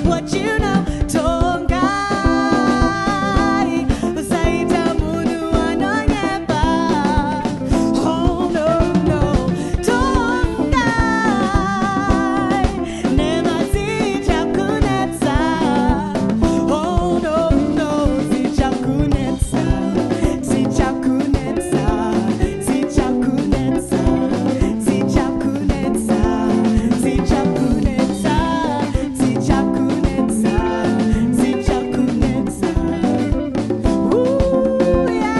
what you know. Tongai, usaita munu anonyeba. Oh no no, Tongai, nema zichakunetsa. Oh no no, zichakunetsa, zichakunetsa, zichakunetsa, zichakunetsa, zichakunetsa, zichakunetsa, zichakunetsa. Ooh yeah.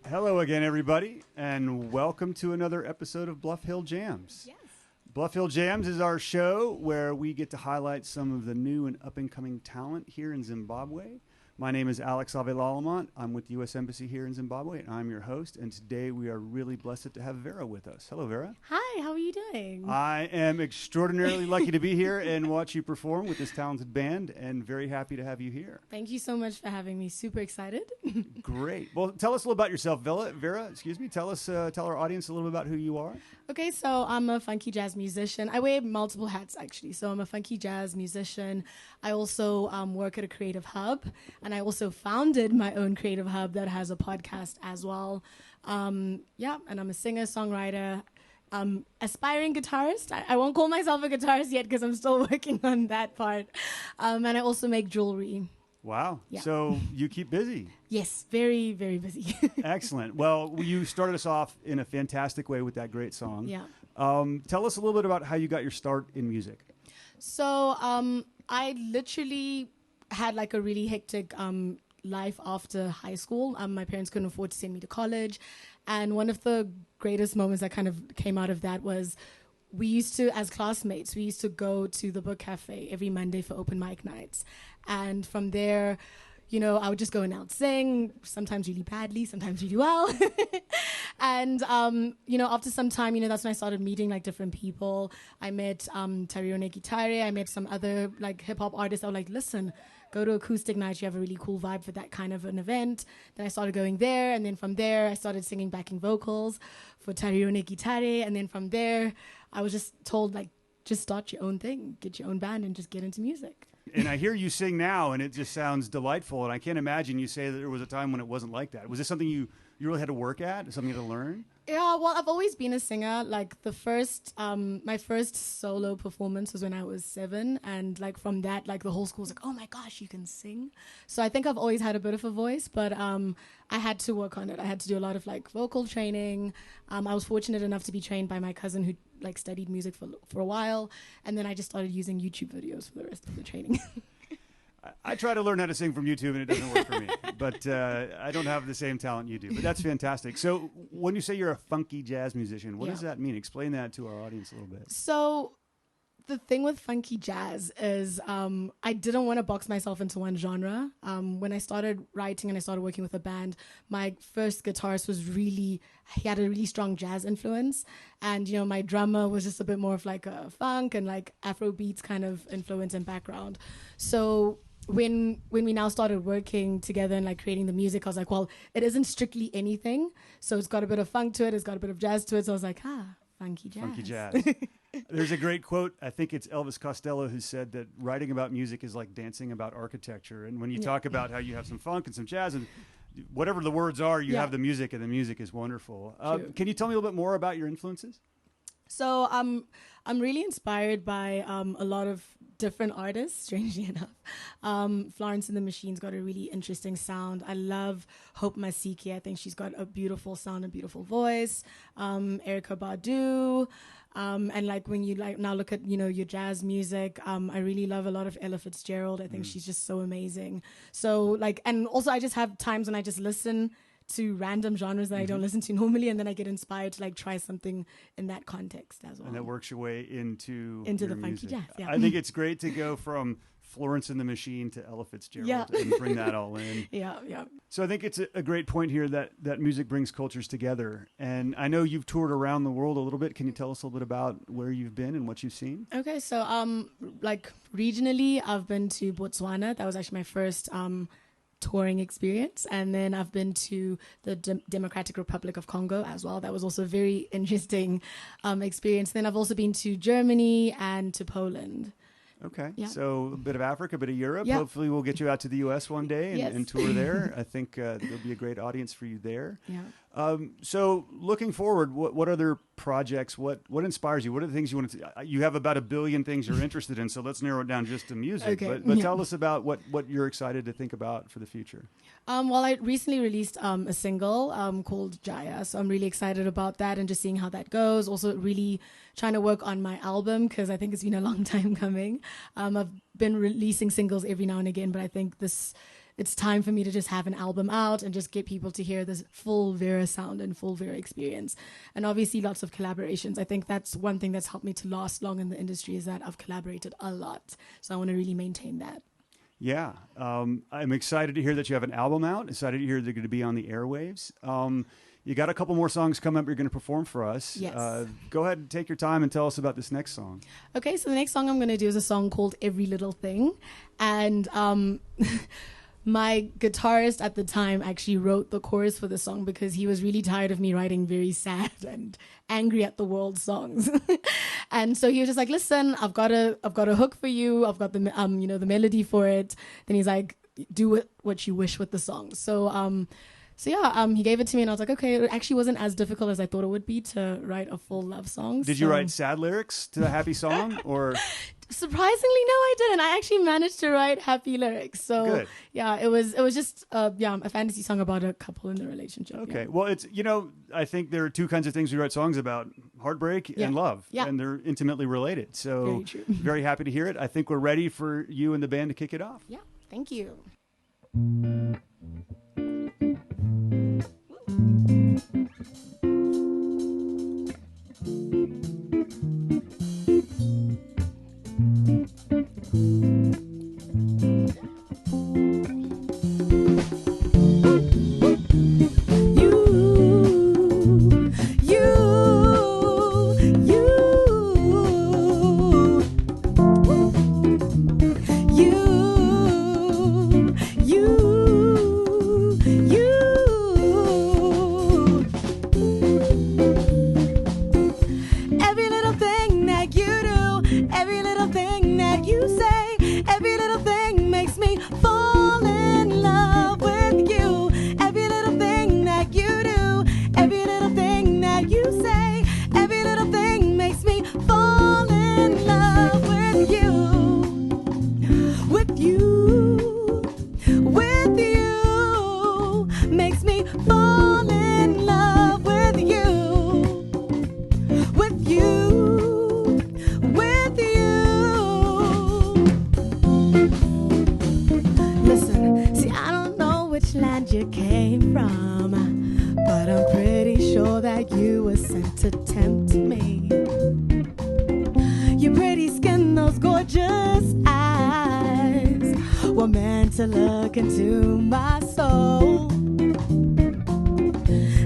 Hello again, everybody, and welcome to another episode of Bluffhill Jams. Yes. Bluffhill Jams is our show where we get to highlight some of the new and up-and-coming talent here in Zimbabwe. My name is Alex Avelalomont. I'm with the U.S. Embassy here in Zimbabwe, and I'm your host. And today we are really blessed to have Vera with us. Hello, Vera. Hi, how are you doing? I am extraordinarily lucky to be here and watch you perform with this talented band, and very happy to have you here. Thank you so much for having me. Super excited. Great. Well, tell us a little about yourself, Vera. Tell our audience a little bit about who you are. Okay, so I'm a funky jazz musician. I wear multiple hats, actually. So I'm a funky jazz musician. I also work at a creative hub, and I also founded my own creative hub that has a podcast as well. And I'm a singer, songwriter, aspiring guitarist. I won't call myself a guitarist yet because I'm still working on that part. And I also make jewelry. Wow. Yeah. So you keep busy. Yes, very, very busy. Excellent. Well, you started us off in a fantastic way with that great song. Yeah. Tell us a little bit about how you got your start in music. So I literally had like a really hectic life after high school. My parents couldn't afford to send me to college. And one of the greatest moments that kind of came out of that was we used to, as classmates, we used to go to the book cafe every Monday for open mic nights. And from there, you know, I would just go and out sing, sometimes really badly, sometimes really well. And, after some time, that's when I started meeting like different people. I met Tarione Gitare. I met some other like hip hop artists that were like, listen, go to acoustic night. You have a really cool vibe for that kind of an event. Then I started going there. And then from there, I started singing backing vocals for Tarione Gitare. And then from there, I was just told, like, just start your own thing, get your own band, and just get into music. And I hear you sing now, and it just sounds delightful. And I can't imagine you say that there was a time when it wasn't like that. Was this something you really had to work at, something you had to learn? Yeah, well, I've always been a singer. Like my first solo performance was when I was 7. And like from that, like the whole school was like, oh my gosh, you can sing. So I think I've always had a bit of a voice, but I had to work on it. I had to do a lot of like vocal training. I was fortunate enough to be trained by my cousin who like studied music for a while. And then I just started using YouTube videos for the rest of the training. I try to learn how to sing from YouTube, and it doesn't work for me. But I don't have the same talent you do. But that's fantastic. So when you say you're a funky jazz musician, what does that mean? Explain that to our audience a little bit. So the thing with funky jazz is I didn't want to box myself into one genre. When I started writing and I started working with a band, my first guitarist he had a really strong jazz influence. And, my drummer was just a bit more of like a funk and like Afro beats kind of influence and background. So when we now started working together and like creating the music, I was like, well, it isn't strictly anything. So it's got a bit of funk to it. It's got a bit of jazz to it. So I was like, funky jazz. Funky jazz. There's a great quote. I think it's Elvis Costello who said that writing about music is like dancing about architecture. And when you talk about how you have some funk and some jazz and whatever the words are, you have the music, and the music is wonderful. Can you tell me a little bit more about your influences? So I'm really inspired by a lot of different artists, strangely enough. Florence and the Machine's got a really interesting sound. I love Hope Masiki. I think she's got a beautiful sound, a beautiful voice. Erykah Badu. And like when you like now look at, you know, your jazz music, I really love a lot of Ella Fitzgerald. I think she's just so amazing. So like, and also I just have times when I just listen to random genres that I don't listen to normally, and then I get inspired to like try something in that context as well. And that works your way into the your funky music. jazz. Yeah. I think it's great to go from Florence and the Machine to Ella Fitzgerald and bring that all in. Yeah. So I think it's a great point here that music brings cultures together. And I know you've toured around the world a little bit. Can you tell us a little bit about where you've been and what you've seen? Okay, so like regionally, I've been to Botswana. That was actually my first touring experience, and then I've been to the Democratic Republic of Congo as well. That was also a very interesting experience. Then I've also been to Germany and to Poland. Okay, yeah. So a bit of Africa, a bit of Europe. Yeah. Hopefully we'll get you out to the U.S. one day and, Yes. and tour there. I think there'll be a great audience for you there. Yeah. So looking forward, what other projects, what inspires you? What are the things you want to, you have about 1 billion things you're interested in, so let's narrow it down just to music. Okay. But Yeah. tell us about what you're excited to think about for the future. Well, I recently released a single called Jaya, so I'm really excited about that and just seeing how that goes. Also really trying to work on my album because I think it's been a long time coming. I've been releasing singles every now and again, but I think it's time for me to just have an album out and just get people to hear this full Vera sound and full Vera experience. And obviously lots of collaborations. I think that's one thing that's helped me to last long in the industry is that I've collaborated a lot. So I want to really maintain that. Yeah. I'm excited to hear that you have an album out. Excited to hear they're going to be on the airwaves. You got a couple more songs coming up you're going to perform for us. Yes. Go ahead and take your time and tell us about this next song. Okay, so the next song I'm going to do is a song called Every Little Thing. And my guitarist at the time actually wrote the chorus for the song because he was really tired of me writing very sad and angry at the world songs. And so he was just like, listen, I've got a hook for you. I've got the the melody for it. Then he's like, do what you wish with the song. So he gave it to me and I was like, okay, it actually wasn't as difficult as I thought it would be to write a full love song. Did you write sad lyrics to the happy song or? Surprisingly, no, I didn't. I actually managed to write happy lyrics. So good. Yeah, it was just a fantasy song about a couple in the relationship. Okay. Yeah. Well, it's, I think there are two kinds of things we write songs about, heartbreak and love. Yeah. And they're intimately related. So Very true. Very happy to hear it. I think we're ready for you and the band to kick it off. Yeah, thank you. You came from, but I'm pretty sure that you were sent to tempt me. Your pretty skin, those gorgeous eyes were meant to look into my soul.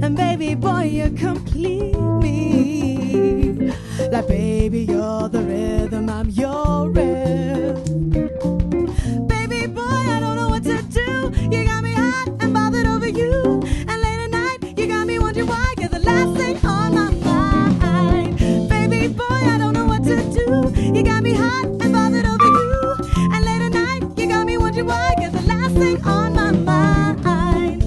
And baby boy, you complete me. Like baby, you're the rhythm, I'm your rhythm. Baby boy, I don't know what to do. You got me hot and bothered over you. And late at night, you got me wondering why you're the last thing on my mind. Baby boy, I don't know what to do. You got me hot and bothered over you. And late at night, you got me wondering why you're the last thing on my mind.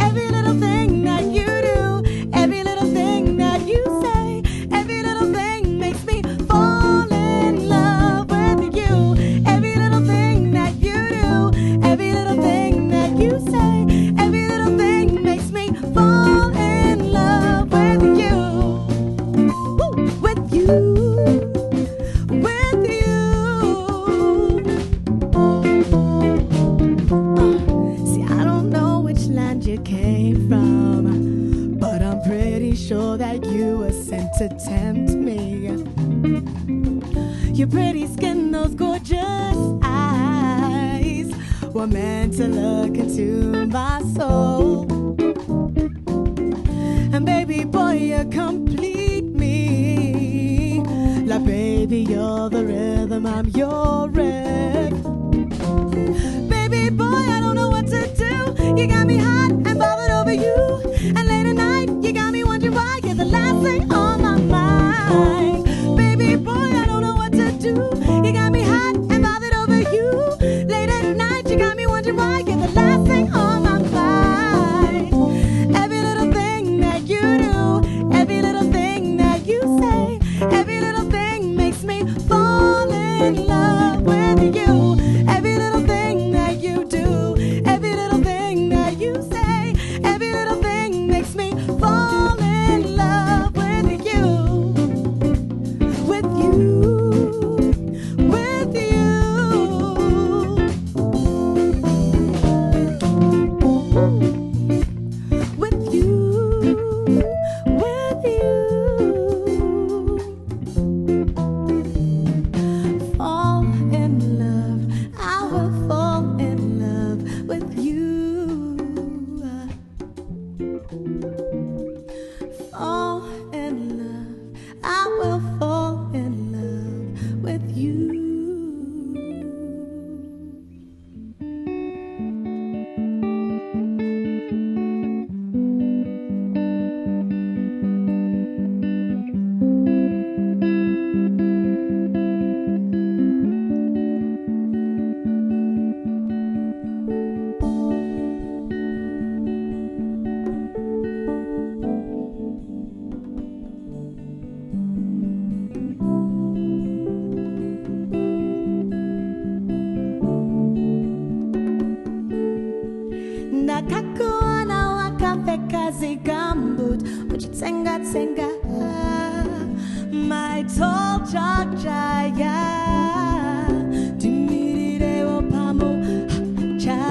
Every little thing that you do, every little thing that you say, every little thing makes me fall in love with you. were meant to look into my soul. And baby boy, you complete me. Like baby, you're the rhythm, I'm your riff. Baby boy, I don't know what to do. You got me hot and bothered over you. And late at night, you got me wondering why you're the last thing on my mind. Baby boy, I don't know what to do. You got me hot and bothered over you. Late at night, you got me wondering why you're the last thing on my mind. Every little thing that you do, every little thing that you say, every little thing makes me fall in love with you. Every little thing that you do, every little thing that you say, every little thing makes me fall in love with you. With you. With you. With you. With you. Fall in love. I will fall in love with you. Fall in love. I will fall in love with you. Nakakuona wakafeka zigambut uchitsenga tsenga my tall chalk jaya dimirire opamo cha.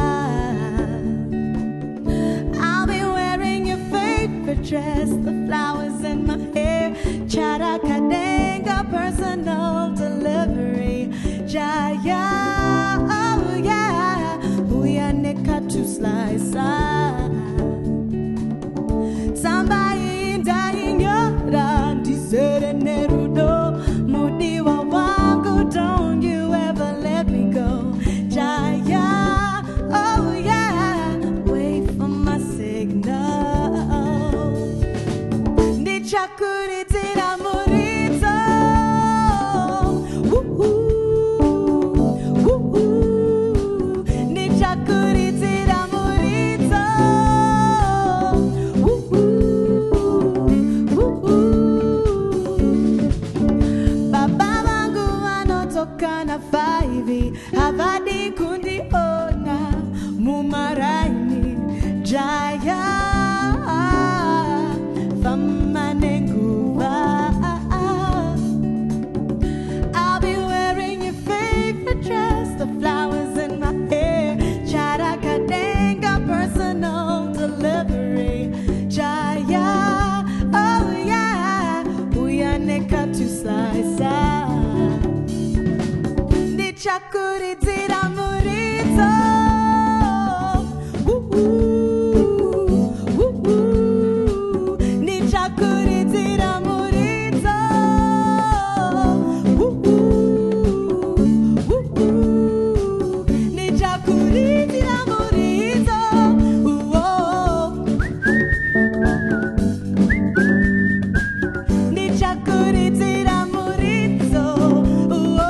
I'll be wearing your favorite dress, the flowers in my hair, chara kadenga personal delivery jaya. Oh yeah, uyaneka to slice. Somebody dying yora disere nerudo mudiwa wangu, don't you ever let me go jaya. Oh yeah, wait for my signal. Nichakuri tira murito. Woo-hoo. Nichakuri tira murito. Baba wangu wanotoka na 5 havadi kundi ona mumaraini jaya famanenguva. I'll be wearing your favorite dress, the flowers in my hair, charakadenga personal delivery jaya. Oh yeah, uyaneka to slice. Nichakuri tira murito. Woo-hoo. Woo-hoo. Nichakuri tira murito. Woo-hoo. Woo-hoo. Nichakuri tira murito. Ooh-oh. Nichakuri tira murito. Ooh-oh.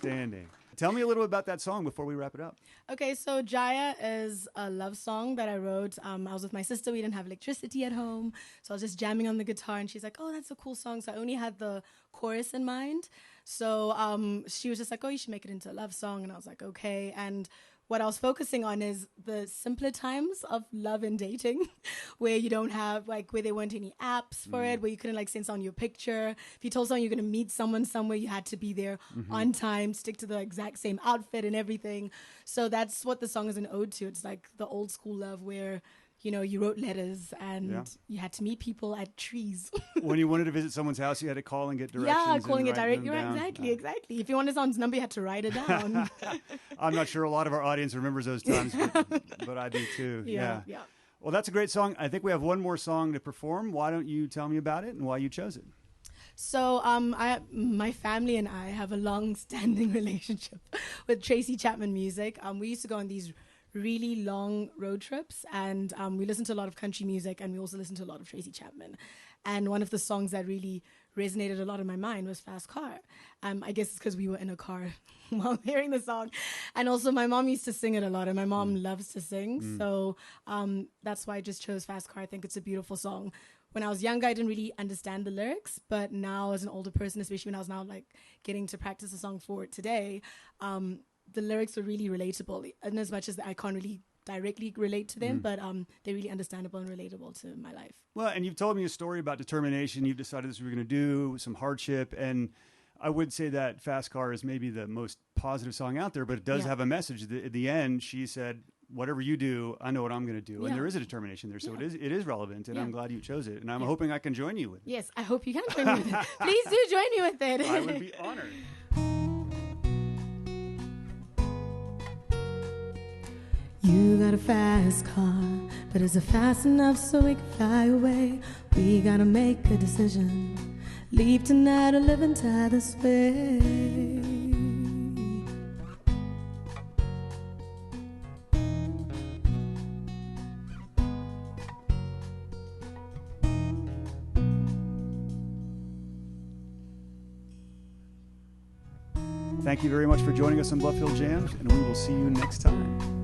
Outstanding. Tell me a little about that song before we wrap it up. Okay, so Jaya is a love song that I wrote. I was with my sister. We didn't have electricity at home. So I was just jamming on the guitar, and she's like, oh, that's a cool song. So I only had the chorus in mind. So she was just like, oh, you should make it into a love song. And I was like, okay. And what I was focusing on is the simpler times of love and dating, where you don't have, like, where there weren't any apps for it, where you couldn't, like, send someone your picture. If you told someone you're going to meet someone somewhere, you had to be there on time, stick to the exact same outfit and everything. So that's what the song is an ode to. It's like the old school love where, you know, you wrote letters and you had to meet people at trees. When you wanted to visit someone's house, you had to call and get directions. Yeah, calling it directly. Right, Exactly. If you wanted someone's number, you had to write it down. I'm not sure a lot of our audience remembers those times, but I do too. Yeah. Well, that's a great song. I think we have one more song to perform. Why don't you tell me about it and why you chose it? So my family and I have a long-standing relationship with Tracy Chapman music. We used to go on these really long road trips, and we listened to a lot of country music, and we also listened to a lot of Tracy Chapman. And one of the songs that really resonated a lot in my mind was Fast Car. I guess it's because we were in a car while hearing the song. And also my mom used to sing it a lot, and my mom loves to sing. So that's why I just chose Fast Car. I think it's a beautiful song. When I was younger, I didn't really understand the lyrics, but now as an older person, especially when I was now like getting to practice a song for it today, the lyrics are really relatable, and as much as I can't really directly relate to them, but they're really understandable and relatable to my life. Well, and you've told me a story about determination. You've decided this is what you're going to do, some hardship, and I would say that Fast Car is maybe the most positive song out there, but it does have a message. At the end, she said, whatever you do, I know what I'm going to do. And there is a determination there. So it is relevant, and I'm glad you chose it. And I'm hoping I can join you with it. Yes, I hope you can join me with it. Please do join me with it. I would be honored. You got a fast car, but is it fast enough so we can fly away? We gotta make a decision. Leave tonight or live and die this way. Thank you very much for joining us on Bluffhill Jams, and we will see you next time.